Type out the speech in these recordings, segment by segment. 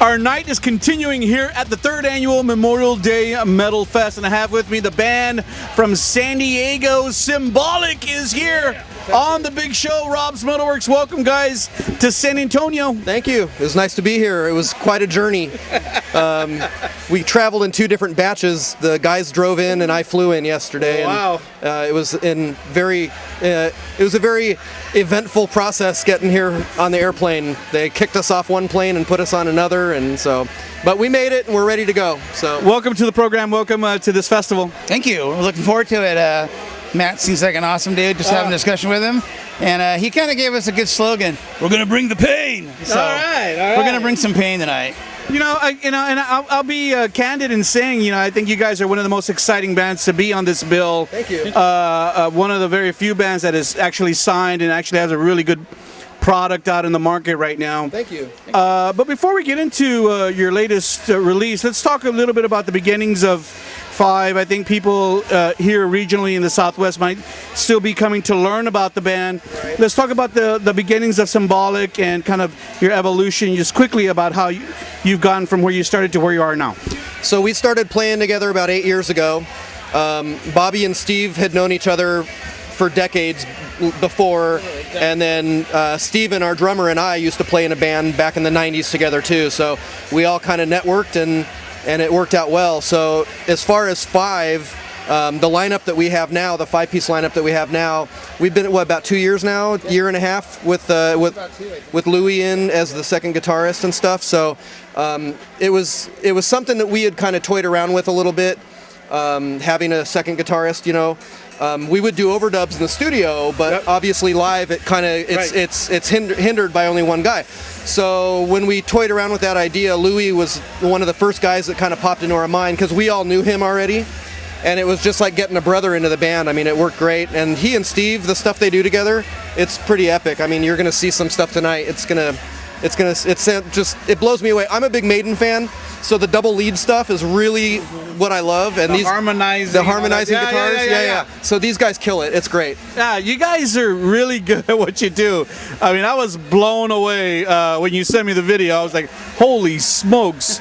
Our night is continuing here at the 3rd annual Memorial Day Metalfest, and I have with me the band from San Diego. Symbolic is here on the big show. Rob's MetalWorks. Welcome, guys, to San Antonio. Thank you. It was nice to be here. It was quite a journey. We traveled in 2 different batches. The guys drove in, and I flew in yesterday. Wow! And, it was a very eventful process getting here on the airplane. They kicked us off one plane and put us on another, and so. But we made it, and we're ready to go. So, welcome to the program. Welcome to this festival. Thank you. We're looking forward to it. Matt seems like an awesome dude. Just having a discussion with him, and he kind of gave us a good slogan. We're gonna bring the pain. So all right. We're gonna bring some pain tonight. And I'll be candid in saying, I think you guys are one of the most exciting bands to be on this bill. Thank you. One of the very few bands that is actually signed and actually has a really good product out in the market right now. Thank you. But before we get into your latest release, let's talk a little bit about the beginnings of 5. I think people here regionally in the Southwest might still be coming to learn about the band. Right. Let's talk about the beginnings of Symbolic and kind of your evolution, just quickly about how you've gone from where you started to where you are now. So we started playing together about 8 years ago. Bobby and Steve had known each other for decades before, and then Steven, our drummer, and I used to play in a band back in the 90s together too, so we all kind of networked and it worked out well. So as far as 5, the lineup that we have now, the 5-piece lineup that we have now, we've been about 2 years now, year and a half with Louis in as the second guitarist and stuff. So it was something that we had kind of toyed around with a little bit, having a second guitarist. We would do overdubs in the studio, but obviously live it's hindered by only one guy. So when we toyed around with that idea, Louis was one of the first guys that kind of popped into our mind because we all knew him already, and it was just like getting a brother into the band. I mean, it worked great, and he and Steve, the stuff they do together, it's pretty epic. I mean, you're gonna see some stuff tonight. It blows me away. I'm a big Maiden fan, so the double lead stuff is really what I love. And the harmonizing guitars, yeah. So these guys kill it. It's great. Yeah, you guys are really good at what you do. I mean, I was blown away when you sent me the video. I was like, holy smokes.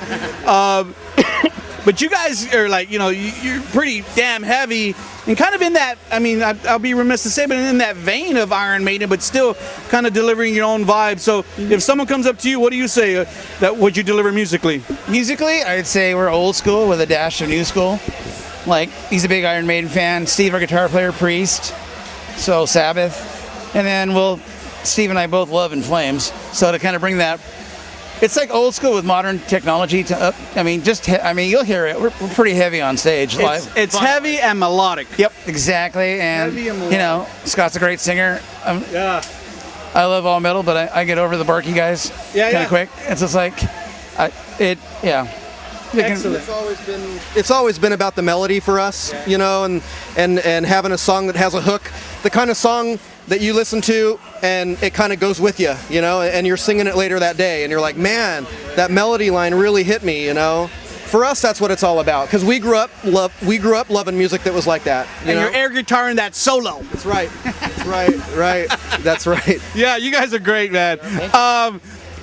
But you guys are like, you're pretty damn heavy and kind of in that, I mean, I'll be remiss to say, but in that vein of Iron Maiden, but still kind of delivering your own vibe. So if someone comes up to you, what do you say that would you deliver musically? Musically, I'd say we're old school with a dash of new school. Like, he's a big Iron Maiden fan. Steve, our guitar player, Priest. So Sabbath. And then Steve and I both love In Flames. So to kind of bring that, it's like old school with modern technology. You'll hear it. We're pretty heavy on stage live. It's heavy and melodic. Yep, exactly. And Scott's a great singer. Yeah. I love all metal, but I get over the barky guys kind of quick. It's just like, Excellent. It's always been about the melody for us, and having a song that has a hook, the kind of song that you listen to and it kind of goes with you, and you're singing it later that day and you're like, man, that melody line really hit me, For us, that's what it's all about, because we grew up loving music that was like that. And your air guitar and that solo. That's right. right. That's right. Yeah, you guys are great, man.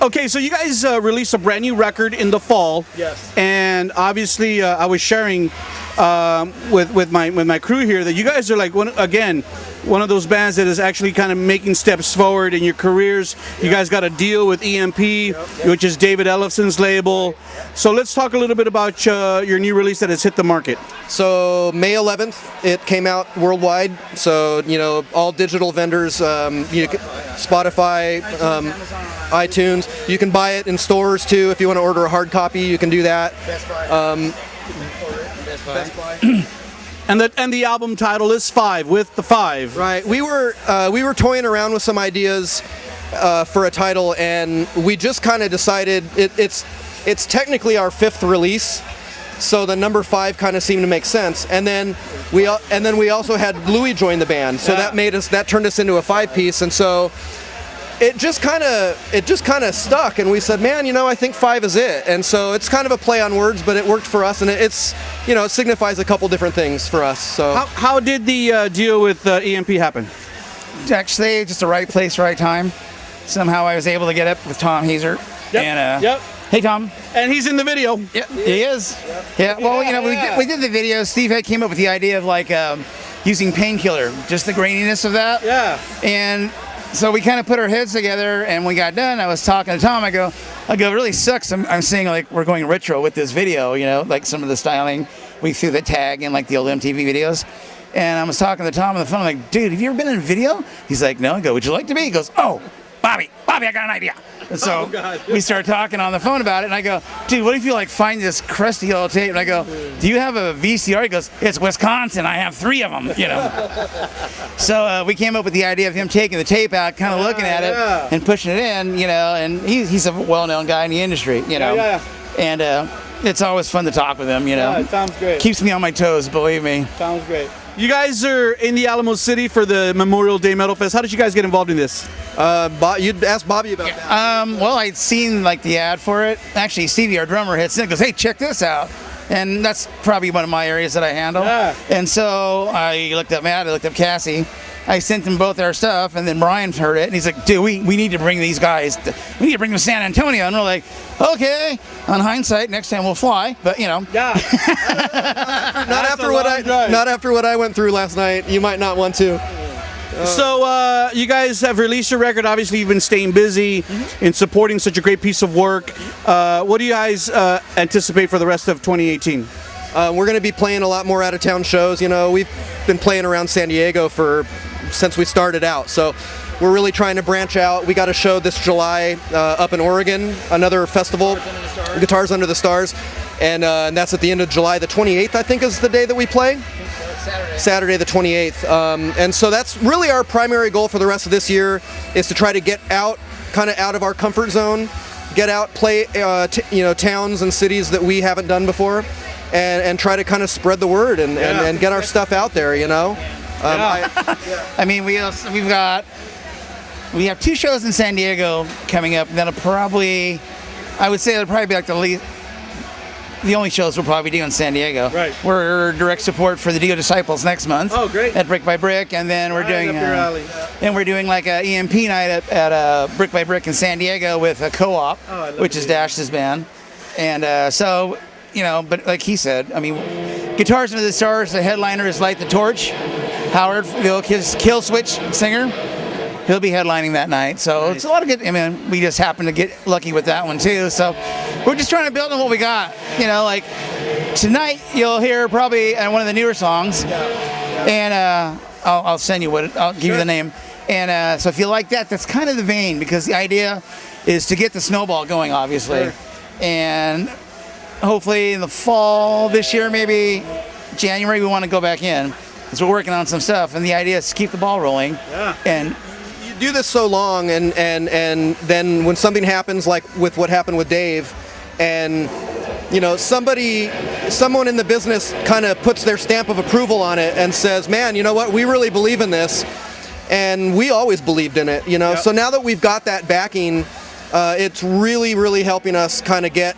Okay, so you guys released a brand new record in the fall. Yes. And obviously, I was sharing with my crew here that you guys are like one of those bands that is actually kind of making steps forward in your careers. You guys got a deal with EMP, which is David Ellison's label. So let's talk a little bit about your new release that has hit the market. So May 11th, it came out worldwide. So all digital vendors, Spotify, iTunes. You can buy it in stores too. If you want to order a hard copy, you can do that. Best Buy. And the album title is 5 with the 5. Right. We were toying around with some ideas for a title, and we just kind of decided it's technically our 5th release, so the number 5 kind of seemed to make sense. And then we also had Louis join the band, so that turned us into a 5-piece, and so it just kind of stuck, and we said, man, I think 5 is it. And so it's kind of a play on words, but it worked for us, and it signifies a couple different things for us. So how did the deal with EMP happen? Actually, just the right place, right time. Somehow I was able to get up with Tom Hazer. Yep. Hey, Tom. And he's in the video. Yeah, he is. Yeah. Well, you know, we did the video. Steve came up with the idea of like using Painkiller, just the graininess of that. Yeah. And so we kind of put our heads together, and when we got done, I was talking to Tom. I go, it really sucks. I'm saying like we're going retro with this video, you know, like some of the styling we threw the tag in like the old MTV videos. And I was talking to Tom on the phone. I'm like, dude, have you ever been in a video? He's like, no. I go, would you like to be? He goes, oh, Bobby, I got an idea. And so we started talking on the phone about it, and I go, dude, what if you like find this crusty old tape? And I go, do you have a VCR? He goes, it's Wisconsin. I have 3 of them, you know. So we came up with the idea of him taking the tape out, kind of looking at it, and pushing it in, you know. And he's a well-known guy in the industry, you know. And it's always fun to talk with him, you know. Yeah, it sounds great. Keeps me on my toes, believe me. Sounds great. You guys are in the Alamo City for the Memorial Day Metalfest. How did you guys get involved in this? You'd ask Bobby about that. Well, I'd seen like the ad for it. Actually, Stevie, our drummer, had seen it. Goes, hey, check this out. And that's probably one of my areas that I handle. Yeah. And so I looked up Matt, I looked up Cassie. I sent them both our stuff, and then Brian heard it, and he's like, dude, we need to bring these guys. We need to bring them to San Antonio. And we're like, okay. On hindsight, next time we'll fly. But, you know. Yeah. Not after what I went through last night. You might not want to. So you guys have released your record. Obviously, you've been staying busy in supporting such a great piece of work. What do you guys anticipate for the rest of 2018? We're going to be playing a lot more out-of-town shows. You know, we've been playing around San Diego since we started out. So we're really trying to branch out. We got a show this July up in Oregon, another festival, Guitars Under the Stars. And that's at the end of July. The 28th, I think, is the day that we play. Saturday the 28th. And so that's really our primary goal for the rest of this year, is to try to get out, kind of out of our comfort zone, get out, play towns and cities that we haven't done before, and try to kind of spread the word and get our stuff out there, you know. I mean, we have 2 shows in San Diego coming up, and that'll probably, I would say it'll probably be like the only shows we'll probably do in San Diego. Right. We're direct support for the Dio Disciples next month. Oh, great. At Brick by Brick, and then we're doing we're doing like a EMP night at Brick by Brick in San Diego with a Co-op, which is Dash's band. And so, you know, but like he said, I mean, Guitars Under the Stars, the headliner is Light the Torch. Howard, his Kill Switch singer, he'll be headlining that night. So it's a lot of good. I mean, we just happened to get lucky with that one too. So we're just trying to build on what we got. You know, like tonight you'll hear probably one of the newer songs, and I'll send you I'll give you the name. And so if you like that, that's kind of the vein, because the idea is to get the snowball going, obviously, and hopefully in the fall this year, maybe January, we want to go back in. Because we're working on some stuff, and the idea is to keep the ball rolling. Yeah. And you do this so long, and then when something happens, like with what happened with Dave, and you know, someone in the business kind of puts their stamp of approval on it and says, man, you know what, we really believe in this, and we always believed in it, you know. Yep. So now that we've got that backing, it's really helping us kind of get,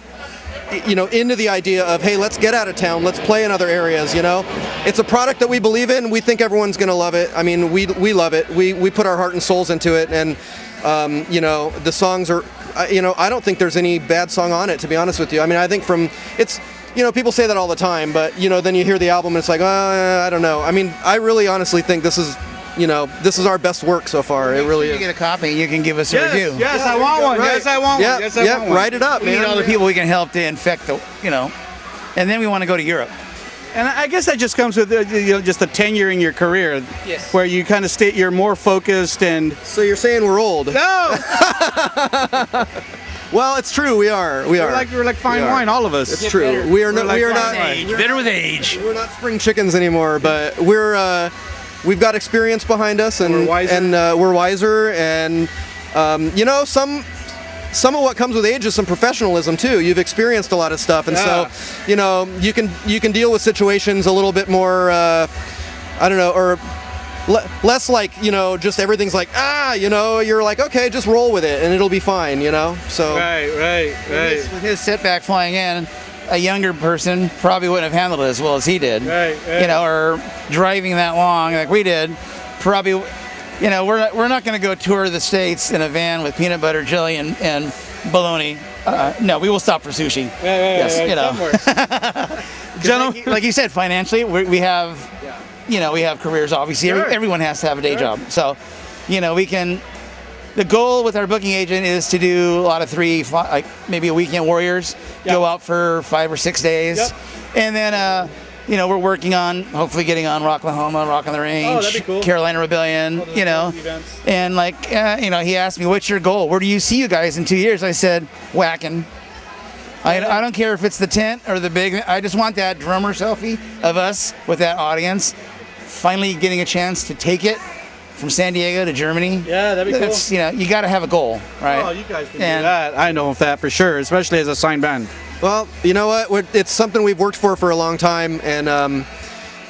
you know, into the idea of, hey, let's get out of town, let's play in other areas, you know. It's a product that we believe in. We think everyone's going to love it. I mean, we love it. We put our heart and souls into it, and you know, the songs are, you know, I don't think there's any bad song on it, to be honest with you. I mean, I think it's, you know, people say that all the time, but you know, then you hear the album and it's like, I don't know. I mean, I really honestly think this is, you know, this is our best work so far. It really is. You get a copy, you can give us a review. Yes, I want one. Right. Yes, I want one. Yes, I want one. Write it up, we man. need all the people we can help to infect the, you know, and then we want to go to Europe. And I guess that just comes with you know, just the tenure in your career, yes, where you kind of you're more focused. And so you're saying we're old? No. Well, it's true. We are. We're like fine wine, all of us. It's true. Better. We are not. We are not. Better with age. We're not spring chickens anymore, but we've got experience behind us, and we're wiser, and you know, some of what comes with age is some professionalism too. You've experienced a lot of stuff, and so you know, you can deal with situations a little bit more, I don't know, or less like, you know, just everything's like, you know, you're like, okay, just roll with it and it'll be fine, you know. So right. With his setback flying in, a younger person probably wouldn't have handled it as well as he did. Right. You know, or driving that long like we did, probably, you know, we're not going to go tour the States in a van with peanut butter jelly and Baloney. No, we will stop for sushi. Yes, you know. Gentlemen, Like you said, financially, we have, you know, we have careers. Obviously, everyone has to have a day job. So, you know, we can. The goal with our booking agent is to do a lot of like maybe a weekend warriors, go out for 5 or 6 days, and then you know, we're working on hopefully getting on Rocklahoma, Rock on the Range, that'd be cool. Carolina Rebellion, you know, and like you know, he asked me, "What's your goal? Where do you see you guys in 2 years?" I said, "Whacking." I don't care if it's the tent or the big. I just want that drummer selfie of us with that audience, finally getting a chance to take it from San Diego to Germany. Yeah, that'd be cool. It's, you know, you got to have a goal, right? Oh, you guys can do that. I know that for sure, especially as a signed band. Well, you know what? It's something we've worked for a long time, and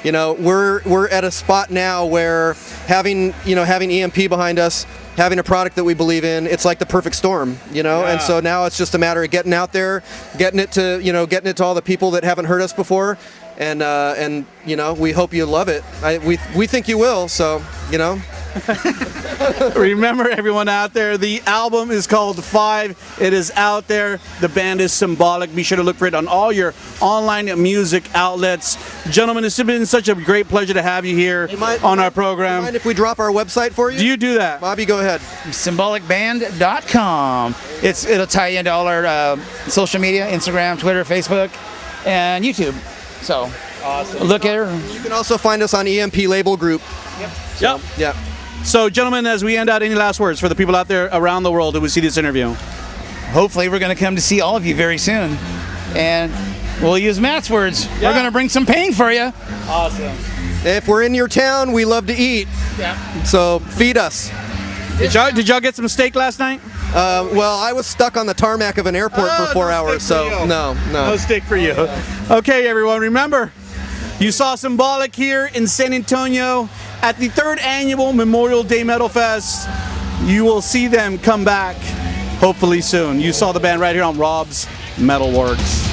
you know, we're at a spot now where having EMP behind us, having a product that we believe in, it's like the perfect storm, you know. And so now it's just a matter of getting out there, getting it to all the people that haven't heard us before, and you know, we hope you love it. We think you will. So, you know. Remember, everyone out there, the album is called 5. It is out there. The band is Symbolic. Be sure to look for it on all your online music outlets. Gentlemen, it's been such a great pleasure to have you here on our program. Mind if we drop our website for you? Do you do that? Bobby, go ahead. Symbolicband.com. It'll tie you into all our social media, Instagram, Twitter, Facebook, and YouTube. So awesome. Look at her. You can also find us on EMP Label Group. Yep. Yeah. So, gentlemen, as we end out, any last words for the people out there around the world who will see this interview? Hopefully, we're going to come to see all of you very soon. And we'll use Matt's words. Yeah. We're going to bring some pain for you. Awesome. If we're in your town, we love to eat. Yeah. So feed us. Did y'all get some steak last night? Well, I was stuck on the tarmac of an airport for 4 hours, so no. No steak for you. Okay, everyone, remember, you saw Symbolic here in San Antonio at the 3rd annual Memorial Day Metalfest. You will see them come back hopefully soon. You saw the band right here on Rob's MetalWorks.